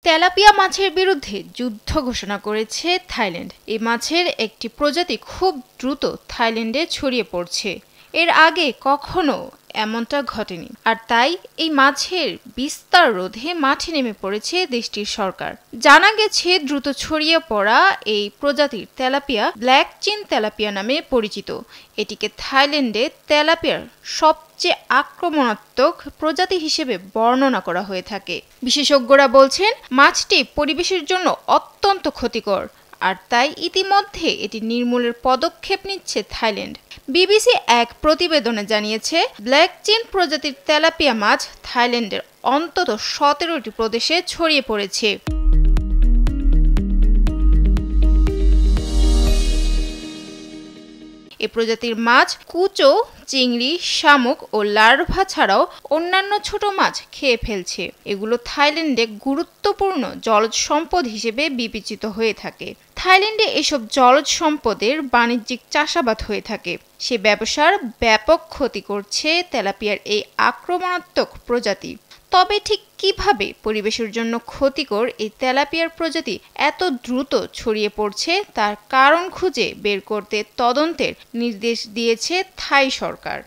Tilapia মাছের বিরুদ্ধে যুদ্ধ ঘোষণা করেছে থাইল্যান্ড। এই মাছের একটি প্রজাতি খুব দ্রুত থাইল্যান্ডে ছড়িয়ে পড়ছে। এর আগে কখনো এমনটা ঘটেনি, আর তাই এই মাছের বিস্তার রোধে মাঠে নেমে পড়েছে দেশটির সরকার। জানা গেছে দ্রুত ছড়িয়ে পড়া এই প্রজাতির তেলাপিয়া ব্ল্যাক চিন তেলাপিয়া নামে পরিচিত। এটিকে থাইল্যান্ডে তেলাপিয়ার সবচেয়ে আক্রমণাত্মক প্রজাতি হিসেবে বর্ণনা করা হয়ে থাকে। বিশেষজ্ঞরা বলছেন মাছটি পরিবেশের জন্য অত্যন্ত ক্ষতিকর, আর তাই ইতিমধ্যে এটি নির্মূলের পদক্ষেপ নিচ্ছে থাইল্যান্ড। বিবিসি এক প্রতিবেদনে জানিয়েছে, ব্ল্যাক চিন প্রজাতির তেলাপিয়া মাছ থাইল্যান্ডের অন্তত 17টি প্রদেশে ছড়িয়ে পড়েছে। এ প্রজাতির মাছ কুচো, চিংড়ি, শামুক ও লার্ভা ছাড়াও অন্যান্য ছোট মাছ খেয়ে ফেলছে। এগুলো থাইল্যান্ডে গুরুত্বপূর্ণ জলজ সম্পদ হিসেবে বিবেচিত হয়ে থাকে। থাইল্যান্ডে এসব জলজ সম্পদের বাণিজ্যিক চাষাবাদ হয়ে থাকে। সে ব্যবসার ব্যাপক ক্ষতি করছে তেলাপিয়ার এই আক্রমণাত্মক প্রজাতি। তবে ঠিক কিভাবে পরিবেশের জন্য ক্ষতিকর এই তেলাপিয়ার প্রজাতি এত দ্রুত ছড়িয়ে পড়ছে তার কারণ খুঁজে বের করতে তদন্তের নির্দেশ দিয়েছে থাই সরকার।